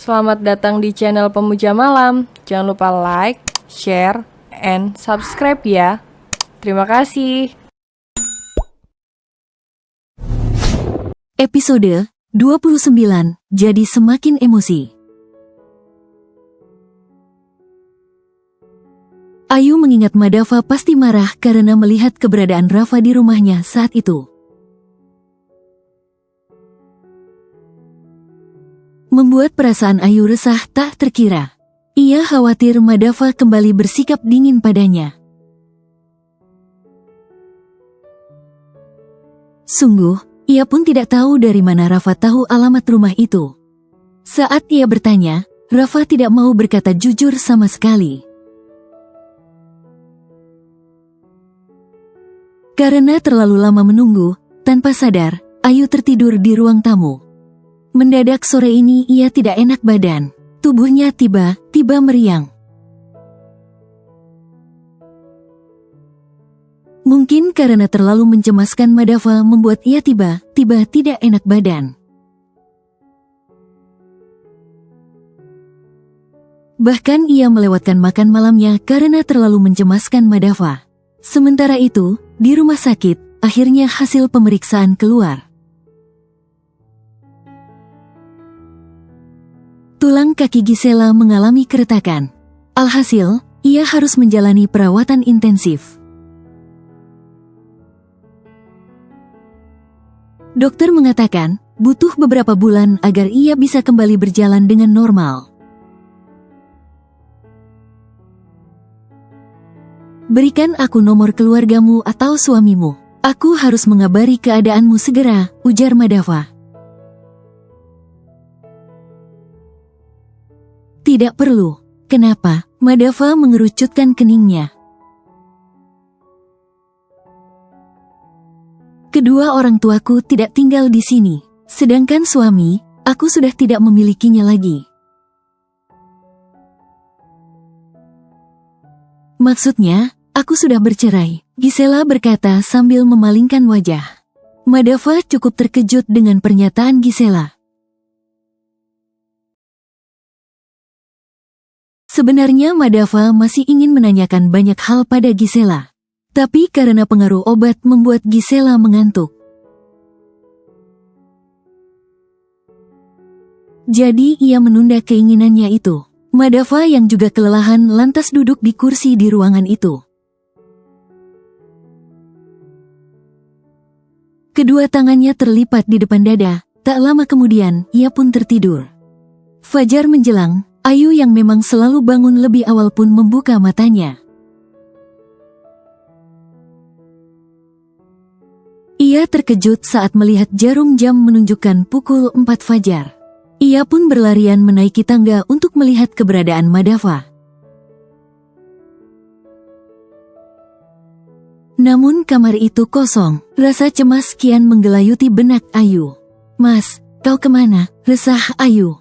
Selamat datang di channel Pemuja Malam. Jangan lupa like, share, and subscribe ya. Terima kasih. Episode 29, Jadi Semakin Emosi. Ayu mengingat Madava pasti marah karena melihat keberadaan Rafa di rumahnya saat itu. Membuat perasaan Ayu resah tak terkira. Ia khawatir Madava kembali bersikap dingin padanya. Sungguh, ia pun tidak tahu dari mana Rafa tahu alamat rumah itu. Saat ia bertanya, Rafa tidak mau berkata jujur sama sekali. Karena terlalu lama menunggu, tanpa sadar, Ayu tertidur di ruang tamu. Mendadak sore ini ia tidak enak badan. Tubuhnya tiba-tiba meriang. Mungkin karena terlalu mencemaskan Madava membuat ia tiba-tiba tidak enak badan. Bahkan ia melewatkan makan malamnya karena terlalu mencemaskan Madava. Sementara itu, di rumah sakit, akhirnya hasil pemeriksaan keluar. Tulang kaki Gisela mengalami keretakan. Alhasil, ia harus menjalani perawatan intensif. Dokter mengatakan, butuh beberapa bulan agar ia bisa kembali berjalan dengan normal. Berikan aku nomor keluargamu atau suamimu. Aku harus mengabari keadaanmu segera, ujar Madava. Tidak perlu. Kenapa? Madava mengerucutkan keningnya. Kedua orang tuaku tidak tinggal di sini. Sedangkan suami, aku sudah tidak memilikinya lagi. Maksudnya, aku sudah bercerai, Gisela berkata sambil memalingkan wajah. Madava cukup terkejut dengan pernyataan Gisela. Sebenarnya Madava masih ingin menanyakan banyak hal pada Gisela. Tapi karena pengaruh obat membuat Gisela mengantuk. Jadi ia menunda keinginannya itu. Madava yang juga kelelahan lantas duduk di kursi di ruangan itu. Kedua tangannya terlipat di depan dada, tak lama kemudian ia pun tertidur. Fajar menjelang, Ayu yang memang selalu bangun lebih awal pun membuka matanya. Ia terkejut saat melihat jarum jam menunjukkan pukul 4 fajar. Ia pun berlarian menaiki tangga untuk melihat keberadaan Madava. Namun kamar itu kosong, rasa cemas kian menggelayuti benak Ayu. "Mas, kau kemana?" resah Ayu.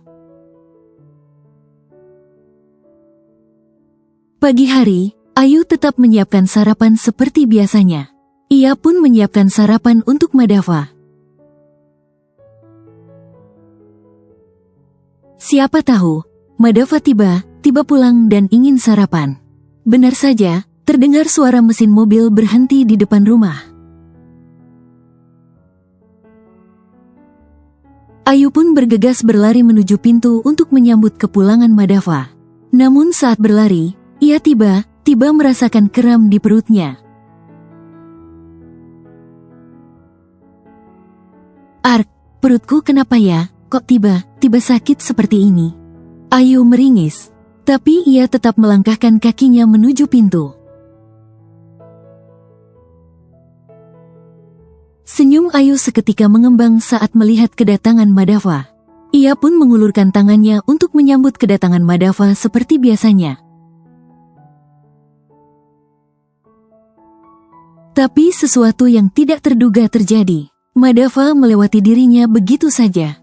Pagi hari, Ayu tetap menyiapkan sarapan seperti biasanya. Ia pun menyiapkan sarapan untuk Madava. Siapa tahu, Madava tiba pulang dan ingin sarapan. Benar saja, terdengar suara mesin mobil berhenti di depan rumah. Ayu pun bergegas berlari menuju pintu untuk menyambut kepulangan Madava. Namun saat berlari, ia tiba-tiba merasakan kram di perutnya. "Ark, perutku kenapa ya? Kok tiba-tiba sakit seperti ini?" Ayu meringis. Tapi ia tetap melangkahkan kakinya menuju pintu. Senyum Ayu seketika mengembang saat melihat kedatangan Madava. Ia pun mengulurkan tangannya untuk menyambut kedatangan Madava seperti biasanya. Tapi sesuatu yang tidak terduga terjadi. Madava melewati dirinya begitu saja.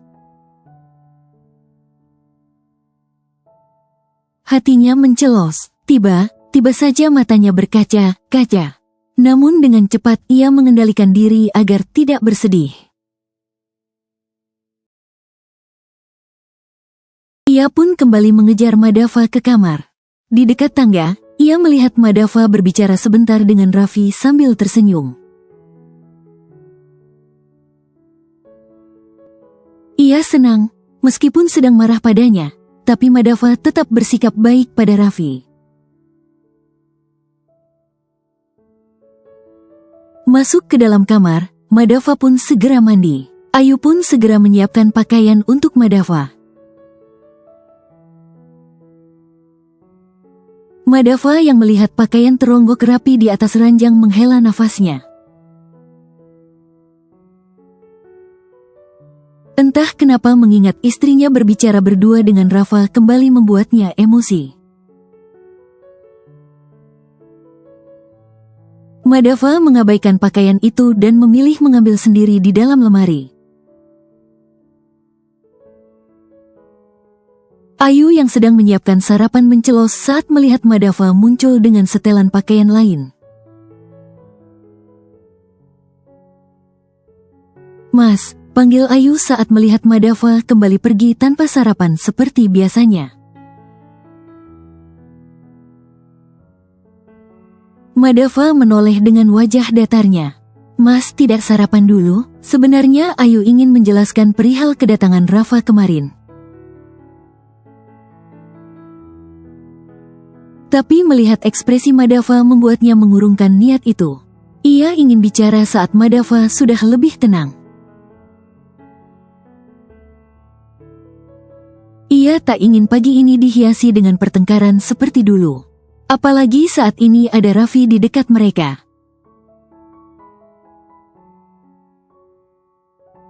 Hatinya mencelos. Tiba saja matanya berkaca-kaca. Namun dengan cepat ia mengendalikan diri agar tidak bersedih. Ia pun kembali mengejar Madava ke kamar. Di dekat tangga, ia melihat Madava berbicara sebentar dengan Raffi sambil tersenyum. Ia senang, meskipun sedang marah padanya, tapi Madava tetap bersikap baik pada Raffi. Masuk ke dalam kamar, Madava pun segera mandi. Ayu pun segera menyiapkan pakaian untuk Madava. Madava yang melihat pakaian teronggok rapi di atas ranjang menghela nafasnya. Entah kenapa mengingat istrinya berbicara berdua dengan Rafa kembali membuatnya emosi. Madava mengabaikan pakaian itu dan memilih mengambil sendiri di dalam lemari. Ayu yang sedang menyiapkan sarapan mencelos saat melihat Madava muncul dengan setelan pakaian lain. "Mas," panggil Ayu saat melihat Madava kembali pergi tanpa sarapan seperti biasanya. Madava menoleh dengan wajah datarnya. "Mas tidak sarapan dulu?" Sebenarnya Ayu ingin menjelaskan perihal kedatangan Rafa kemarin. Tapi melihat ekspresi Madava membuatnya mengurungkan niat itu. Ia ingin bicara saat Madava sudah lebih tenang. Ia tak ingin pagi ini dihiasi dengan pertengkaran seperti dulu. Apalagi saat ini ada Raffi di dekat mereka.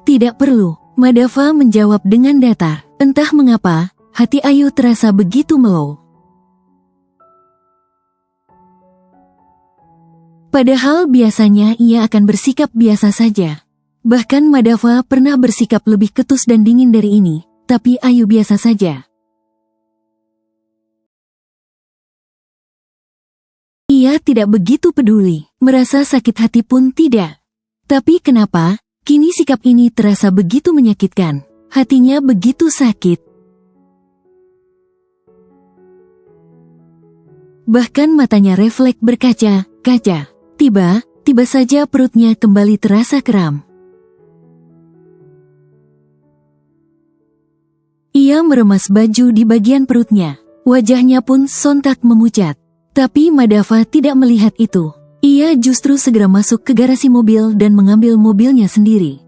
"Tidak perlu," Madava menjawab dengan datar. Entah mengapa, hati Ayu terasa begitu melo. Padahal biasanya ia akan bersikap biasa saja. Bahkan Madava pernah bersikap lebih ketus dan dingin dari ini, tapi Ayu biasa saja. Ia tidak begitu peduli, merasa sakit hati pun tidak. Tapi kenapa, kini sikap ini terasa begitu menyakitkan, hatinya begitu sakit. Bahkan matanya refleks berkaca-kaca. Tiba saja perutnya kembali terasa kram. Ia meremas baju di bagian perutnya. Wajahnya pun sontak memucat. Tapi Madava tidak melihat itu. Ia justru segera masuk ke garasi mobil dan mengambil mobilnya sendiri.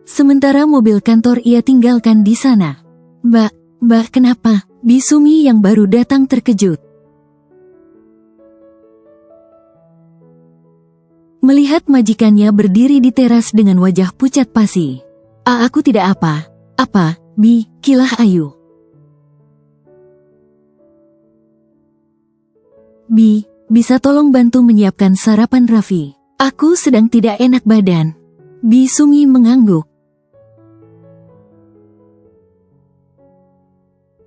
Sementara mobil kantor ia tinggalkan di sana. Mbak, kenapa?" Bisumi yang baru datang terkejut. Melihat majikannya berdiri di teras dengan wajah pucat pasi. Aku tidak apa-apa, Bi," kilah Ayu. "Bi, bisa tolong bantu menyiapkan sarapan Raffi? Aku sedang tidak enak badan." Bisumi mengangguk.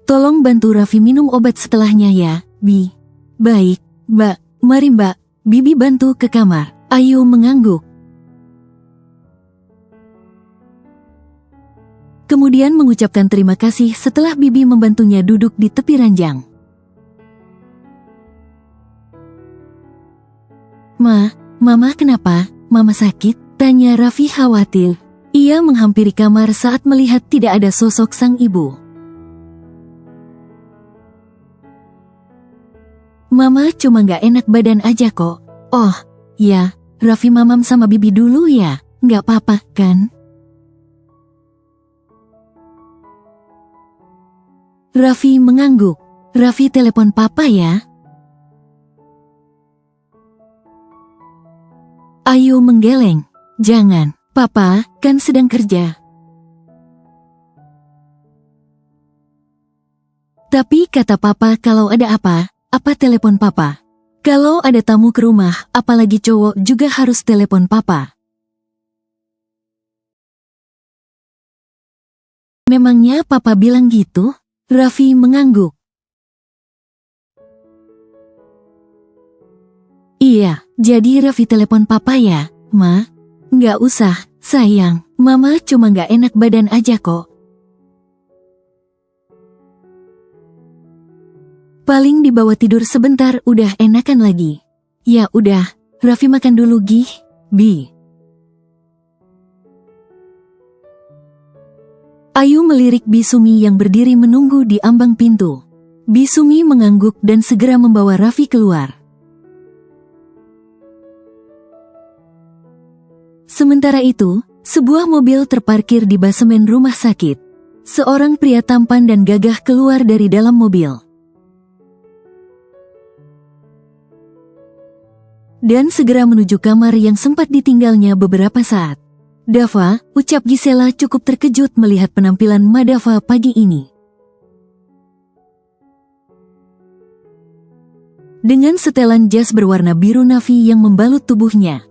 "Tolong bantu Raffi minum obat setelahnya ya, Bi." "Baik, Mbak. Mari Mbak, Bibi bantu ke kamar." Ayu mengangguk. Kemudian mengucapkan terima kasih setelah Bibi membantunya duduk di tepi ranjang. Mama kenapa? Mama sakit?" tanya Raffi khawatir. Ia menghampiri kamar saat melihat tidak ada sosok sang ibu. "Mama cuma gak enak badan aja kok." "Oh, ya, Raffi mamam sama Bibi dulu ya, gak apa-apa kan?" Raffi mengangguk. "Raffi telepon papa ya." Ayu menggeleng. "Jangan, papa kan sedang kerja." "Tapi kata papa kalau ada apa telepon papa. Kalau ada tamu ke rumah, apalagi cowok juga harus telepon papa." "Memangnya papa bilang gitu?" Raffi mengangguk. "Iya, jadi Raffi telepon papa ya, Ma?" "Nggak usah, sayang, Mama cuma gak enak badan aja kok. Paling dibawa tidur sebentar udah enakan lagi. Ya udah, Raffi makan dulu gih, Bi. Ayu melirik Bisumi yang berdiri menunggu di ambang pintu. Bisumi mengangguk dan segera membawa Raffi keluar. Sementara itu, sebuah mobil terparkir di basemen rumah sakit. Seorang pria tampan dan gagah keluar dari dalam mobil. Dan segera menuju kamar yang sempat ditinggalnya beberapa saat. Dava, ucap Gisela cukup terkejut melihat penampilan Madava pagi ini. Dengan setelan jas berwarna biru navy yang membalut tubuhnya,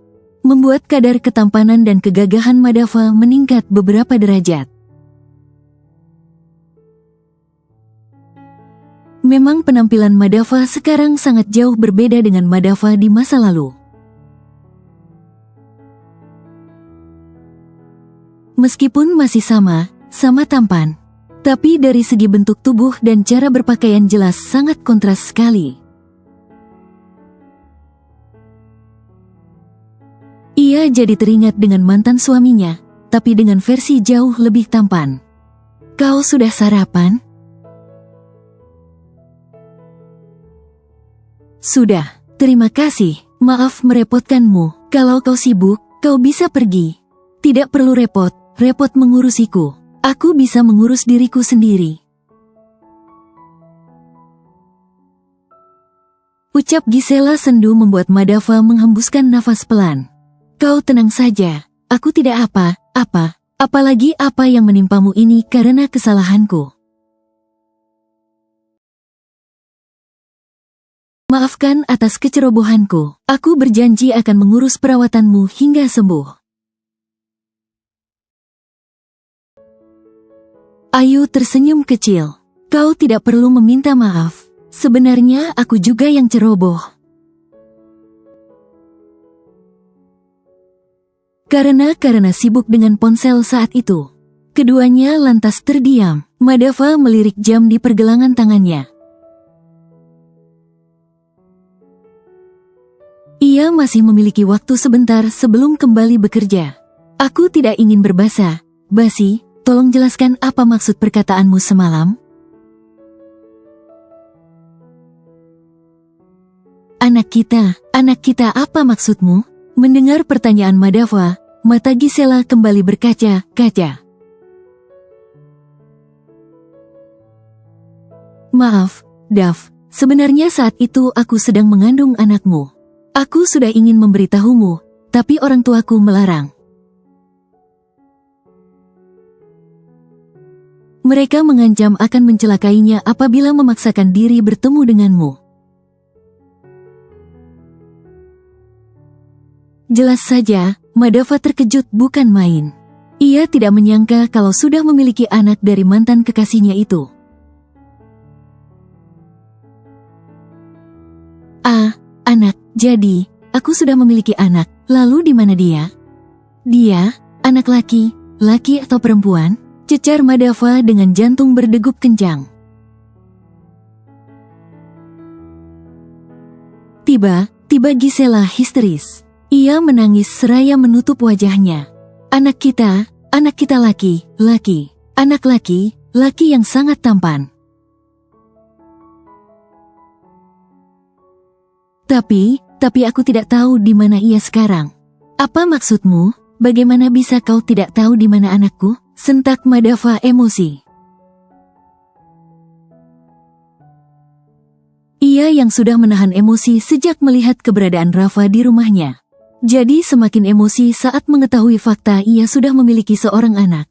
membuat kadar ketampanan dan kegagahan Madava meningkat beberapa derajat. Memang penampilan Madava sekarang sangat jauh berbeda dengan Madava di masa lalu. Meskipun masih sama tampan, tapi dari segi bentuk tubuh dan cara berpakaian jelas sangat kontras sekali. Ia jadi teringat dengan mantan suaminya, tapi dengan versi jauh lebih tampan. Kau sudah sarapan? Sudah, terima kasih. Maaf merepotkanmu. Kalau kau sibuk, kau bisa pergi. Tidak perlu repot mengurusiku. Aku bisa mengurus diriku sendiri. Ucap Gisela sendu membuat Madava menghembuskan nafas pelan. Kau tenang saja, aku tidak apa-apa, apalagi apa yang menimpamu ini karena kesalahanku. Maafkan atas kecerobohanku. Aku berjanji akan mengurus perawatanmu hingga sembuh. Ayu tersenyum kecil. Kau tidak perlu meminta maaf. Sebenarnya aku juga yang ceroboh. Karena sibuk dengan ponsel saat itu. Keduanya lantas terdiam. Madava melirik jam di pergelangan tangannya. Ia masih memiliki waktu sebentar sebelum kembali bekerja. Aku tidak ingin berbasa-basi, tolong jelaskan apa maksud perkataanmu semalam? Anak kita apa maksudmu? Mendengar pertanyaan Madava, mata Gisela kembali berkaca-kaca. Maaf, Dav, sebenarnya saat itu aku sedang mengandung anakmu. Aku sudah ingin memberitahumu, tapi orang tuaku melarang. Mereka mengancam akan mencelakainya apabila memaksakan diri bertemu denganmu. Jelas saja, Madava terkejut bukan main. Ia tidak menyangka kalau sudah memiliki anak dari mantan kekasihnya itu. Anak, jadi, aku sudah memiliki anak, lalu di mana dia? Dia, anak laki atau perempuan? Cecar Madava dengan jantung berdegup kencang. Tiba Gisela histeris. Ia menangis seraya menutup wajahnya. Anak kita laki, anak laki yang sangat tampan. Tapi aku tidak tahu di mana ia sekarang. Apa maksudmu? Bagaimana bisa kau tidak tahu di mana anakku? Sentak Madava emosi. Ia yang sudah menahan emosi sejak melihat keberadaan Rafa di rumahnya. Jadi semakin emosi saat mengetahui fakta ia sudah memiliki seorang anak.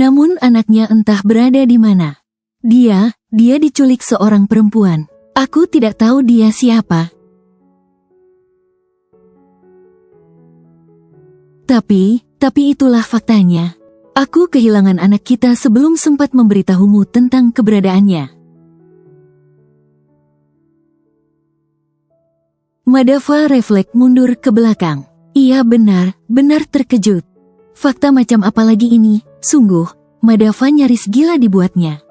Namun anaknya entah berada di mana. Dia diculik seorang perempuan. Aku tidak tahu dia siapa. Tapi itulah faktanya. Aku kehilangan anak kita sebelum sempat memberitahumu tentang keberadaannya. Madava refleks mundur ke belakang. Ia benar-benar terkejut. Fakta macam apa lagi ini? Sungguh, Madava nyaris gila dibuatnya.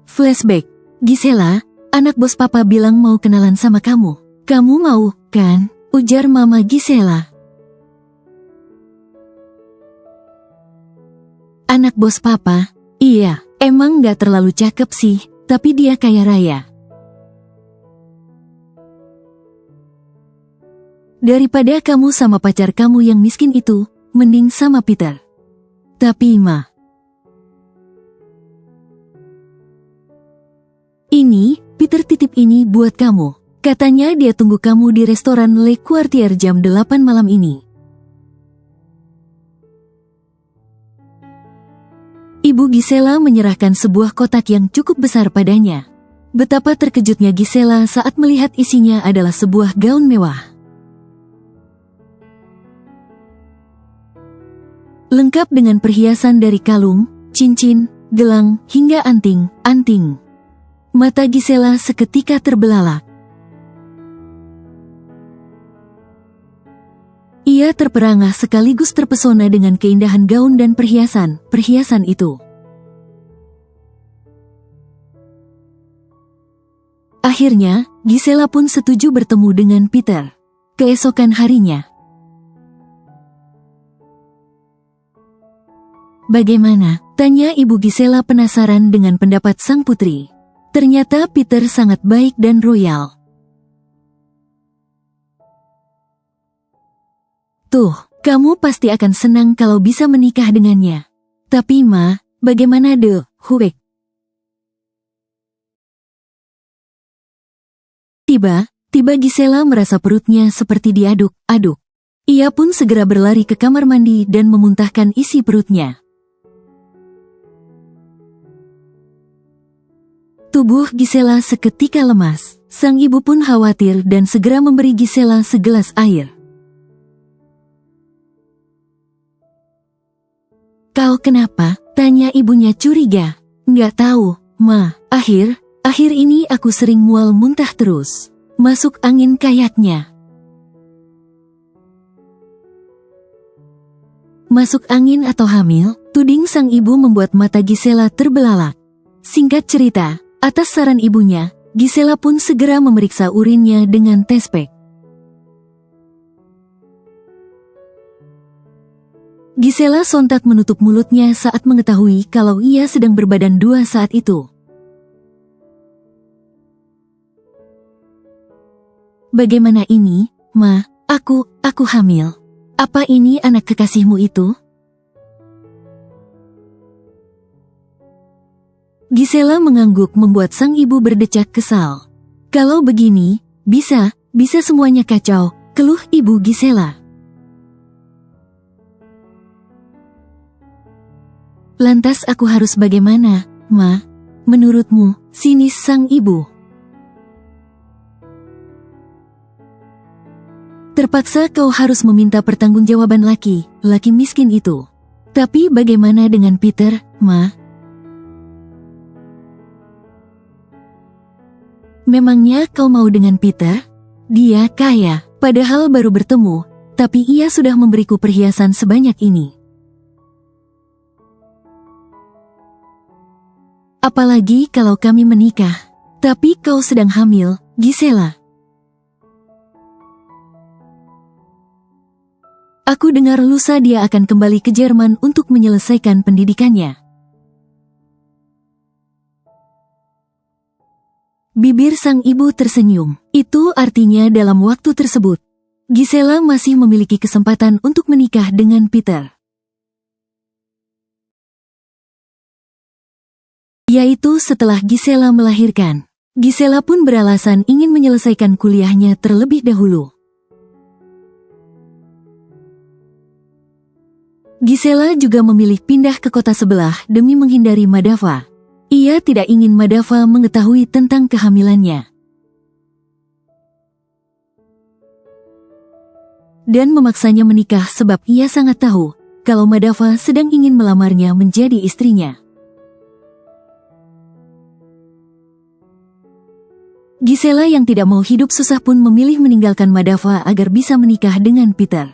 Flashback. Gisela, anak bos papa bilang mau kenalan sama kamu. Kamu mau, kan? Ujar mama Gisela. Anak bos papa? Iya, emang gak terlalu cakep sih, tapi dia kaya raya. Daripada kamu sama pacar kamu yang miskin itu, mending sama Peter. Tapi Ma, ini, Peter titip ini buat kamu. Katanya dia tunggu kamu di restoran Le Quartier jam 8 malam ini. Ibu Gisela menyerahkan sebuah kotak yang cukup besar padanya. Betapa terkejutnya Gisela saat melihat isinya adalah sebuah gaun mewah. Lengkap dengan perhiasan dari kalung, cincin, gelang, hingga anting. Mata Gisela seketika terbelalak. Ia terperangah sekaligus terpesona dengan keindahan gaun dan perhiasan itu. Akhirnya, Gisela pun setuju bertemu dengan Peter. Keesokan harinya. Bagaimana? Tanya ibu Gisela penasaran dengan pendapat sang putri. Ternyata Peter sangat baik dan royal. Tuh, kamu pasti akan senang kalau bisa menikah dengannya. Tapi Ma, bagaimana De Huek? Tiba Gisela merasa perutnya seperti diaduk-aduk. Ia pun segera berlari ke kamar mandi dan memuntahkan isi perutnya. Tubuh Gisela seketika lemas. Sang ibu pun khawatir dan segera memberi Gisela segelas air. Kau kenapa? Tanya ibunya curiga. Nggak tahu, Ma. Akhir ini aku sering mual muntah terus. Masuk angin kayaknya. Masuk angin atau hamil? Tuding sang ibu membuat mata Gisela terbelalak. Singkat cerita, atas saran ibunya, Gisela pun segera memeriksa urinnya dengan tes pack. Gisela sontak menutup mulutnya saat mengetahui kalau ia sedang berbadan dua saat itu. Bagaimana ini, Ma? Aku hamil. Apa ini anak kekasihmu itu? Gisela mengangguk membuat sang ibu berdecak kesal. Kalau begini, bisa semuanya kacau, keluh ibu Gisela. Lantas aku harus bagaimana, Ma? Menurutmu, sinis sang ibu. Terpaksa kau harus meminta pertanggungjawaban laki miskin itu. Tapi bagaimana dengan Peter, Ma? Memangnya kau mau dengan Peter? Dia kaya, padahal baru bertemu, tapi ia sudah memberiku perhiasan sebanyak ini. Apalagi kalau kami menikah. Tapi kau sedang hamil, Gisela. Aku dengar lusa dia akan kembali ke Jerman untuk menyelesaikan pendidikannya. Bibir sang ibu tersenyum. Itu artinya dalam waktu tersebut, Gisela masih memiliki kesempatan untuk menikah dengan Peter. Yaitu setelah Gisela melahirkan. Gisela pun beralasan ingin menyelesaikan kuliahnya terlebih dahulu. Gisela juga memilih pindah ke kota sebelah demi menghindari Madava. Ia tidak ingin Madava mengetahui tentang kehamilannya. Dan memaksanya menikah sebab ia sangat tahu kalau Madava sedang ingin melamarnya menjadi istrinya. Gisela yang tidak mau hidup susah pun memilih meninggalkan Madava agar bisa menikah dengan Peter.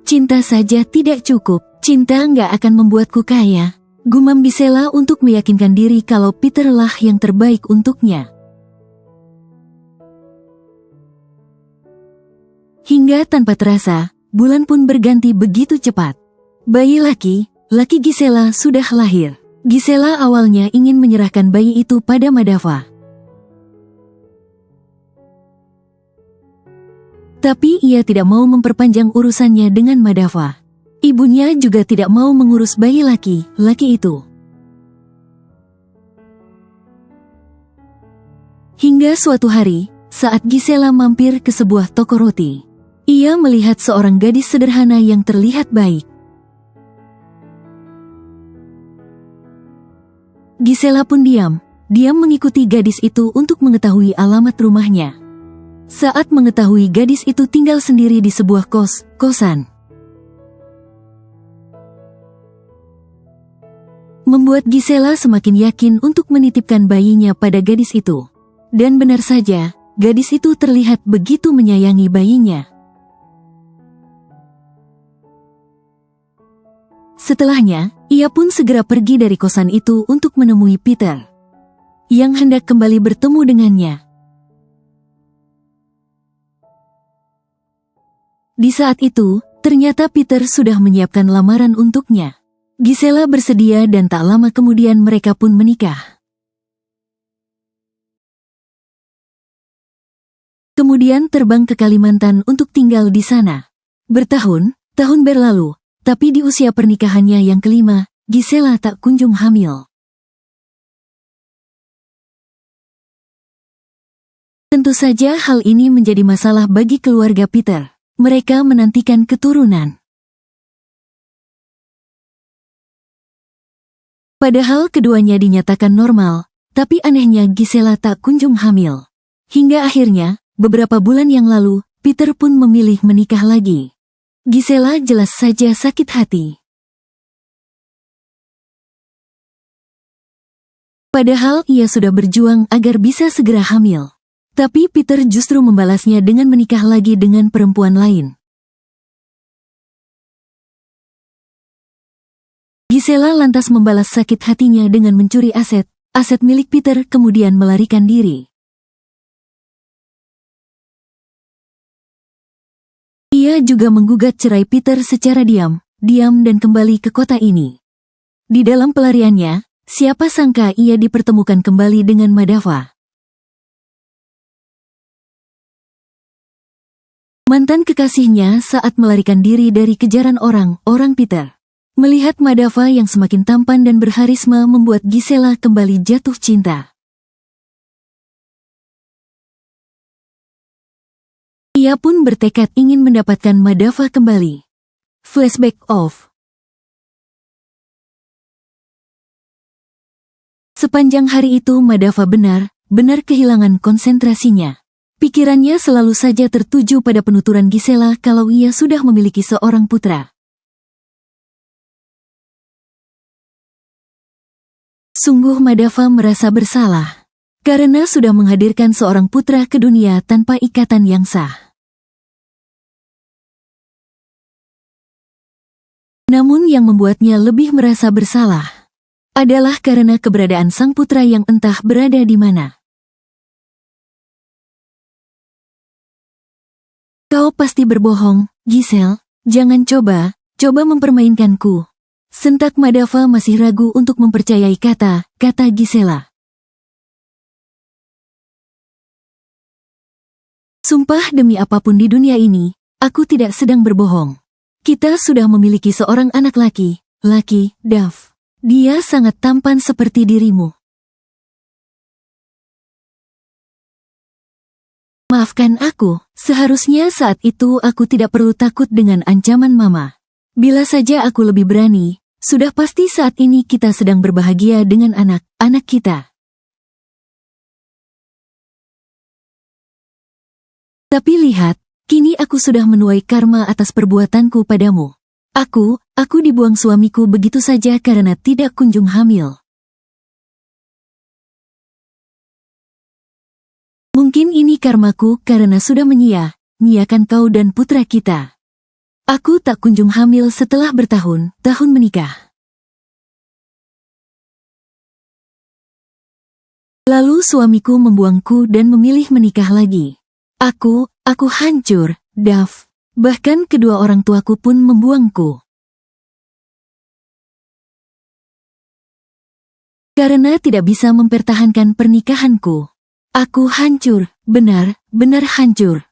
Cinta saja tidak cukup, cinta nggak akan membuatku kaya. Gumam Gisela untuk meyakinkan diri kalau Peter lah yang terbaik untuknya. Hingga tanpa terasa, bulan pun berganti begitu cepat. Bayi laki Gisela sudah lahir. Gisela awalnya ingin menyerahkan bayi itu pada Madava. Tapi ia tidak mau memperpanjang urusannya dengan Madava. Ibunya juga tidak mau mengurus bayi laki itu. Hingga suatu hari, saat Gisela mampir ke sebuah toko roti, ia melihat seorang gadis sederhana yang terlihat baik. Gisela pun diam mengikuti gadis itu untuk mengetahui alamat rumahnya. Saat mengetahui gadis itu tinggal sendiri di sebuah kosan, membuat Gisela semakin yakin untuk menitipkan bayinya pada gadis itu. Dan benar saja, gadis itu terlihat begitu menyayangi bayinya. Setelahnya, ia pun segera pergi dari kosan itu untuk menemui Peter, yang hendak kembali bertemu dengannya. Di saat itu, ternyata Peter sudah menyiapkan lamaran untuknya. Gisela bersedia dan tak lama kemudian mereka pun menikah. Kemudian terbang ke Kalimantan untuk tinggal di sana. Bertahun-tahun berlalu, tapi di usia pernikahannya yang kelima, Gisela tak kunjung hamil. Tentu saja hal ini menjadi masalah bagi keluarga Peter. Mereka menantikan keturunan. Padahal keduanya dinyatakan normal, tapi anehnya Gisela tak kunjung hamil. Hingga akhirnya, beberapa bulan yang lalu, Peter pun memilih menikah lagi. Gisela jelas saja sakit hati. Padahal ia sudah berjuang agar bisa segera hamil. Tapi Peter justru membalasnya dengan menikah lagi dengan perempuan lain. Gisela lantas membalas sakit hatinya dengan mencuri aset milik Peter kemudian melarikan diri. Ia juga menggugat cerai Peter secara diam dan kembali ke kota ini. Di dalam pelariannya, siapa sangka ia dipertemukan kembali dengan Madava. Mantan kekasihnya saat melarikan diri dari kejaran orang Peter. Melihat Madava yang semakin tampan dan berharisma membuat Gisela kembali jatuh cinta. Ia pun bertekad ingin mendapatkan Madava kembali. Flashback off. Sepanjang hari itu Madava benar kehilangan konsentrasinya. Pikirannya selalu saja tertuju pada penuturan Gisela kalau ia sudah memiliki seorang putra. Sungguh Madava merasa bersalah, karena sudah menghadirkan seorang putra ke dunia tanpa ikatan yang sah. Namun yang membuatnya lebih merasa bersalah adalah karena keberadaan sang putra yang entah berada di mana. Kau pasti berbohong, Giselle. Jangan coba mempermainkanku. Sentak Madava masih ragu untuk mempercayai kata Gisela. Sumpah demi apapun di dunia ini, aku tidak sedang berbohong. Kita sudah memiliki seorang anak laki, Dave. Dia sangat tampan seperti dirimu. Maafkan aku, seharusnya saat itu aku tidak perlu takut dengan ancaman mama. Bila saja aku lebih berani, sudah pasti saat ini kita sedang berbahagia dengan anak-anak kita. Tapi lihat, kini aku sudah menuai karma atas perbuatanku padamu. Aku dibuang suamiku begitu saja karena tidak kunjung hamil. Mungkin ini karmaku karena sudah menyia-nyiakan kau dan putra kita. Aku tak kunjung hamil setelah bertahun-tahun menikah. Lalu suamiku membuangku dan memilih menikah lagi. Aku hancur, Dav. Bahkan kedua orang tuaku pun membuangku. Karena tidak bisa mempertahankan pernikahanku. Aku hancur, benar-benar hancur.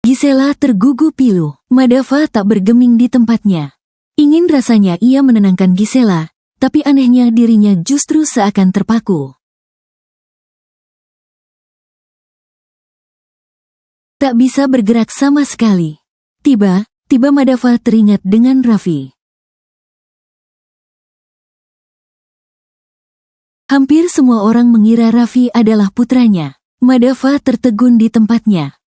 Gisela tergugu pilu. Madava tak bergeming di tempatnya. Ingin rasanya ia menenangkan Gisela, tapi anehnya dirinya justru seakan terpaku. Tak bisa bergerak sama sekali. Tiba-tiba Madava teringat dengan Raffi. Hampir semua orang mengira Raffi adalah putranya. Madava tertegun di tempatnya.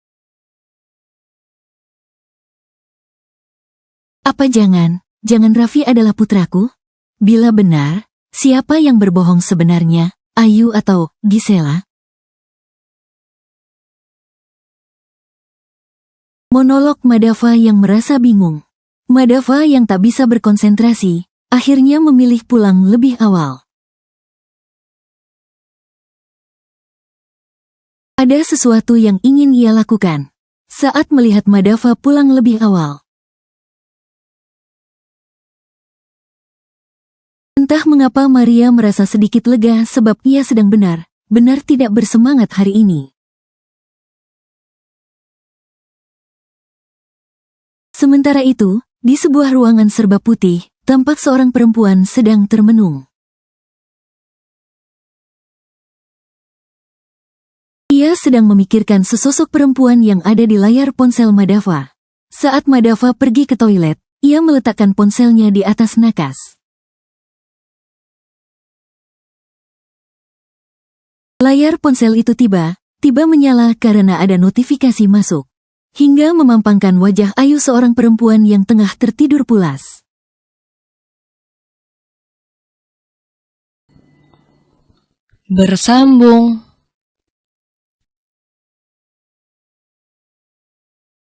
Apa jangan Raffi adalah putraku? Bila benar, siapa yang berbohong sebenarnya, Ayu atau Gisela? Monolog Madava yang merasa bingung. Madava yang tak bisa berkonsentrasi, akhirnya memilih pulang lebih awal. Ada sesuatu yang ingin ia lakukan. Saat melihat Madava pulang lebih awal. Entah mengapa Maria merasa sedikit lega sebab ia sedang benar-benar tidak bersemangat hari ini. Sementara itu, di sebuah ruangan serba putih, tampak seorang perempuan sedang termenung. Ia sedang memikirkan sesosok perempuan yang ada di layar ponsel Madava. Saat Madava pergi ke toilet, ia meletakkan ponselnya di atas nakas. Layar ponsel itu tiba-tiba menyala karena ada notifikasi masuk. Hingga memampangkan wajah Ayu seorang perempuan yang tengah tertidur pulas. Bersambung.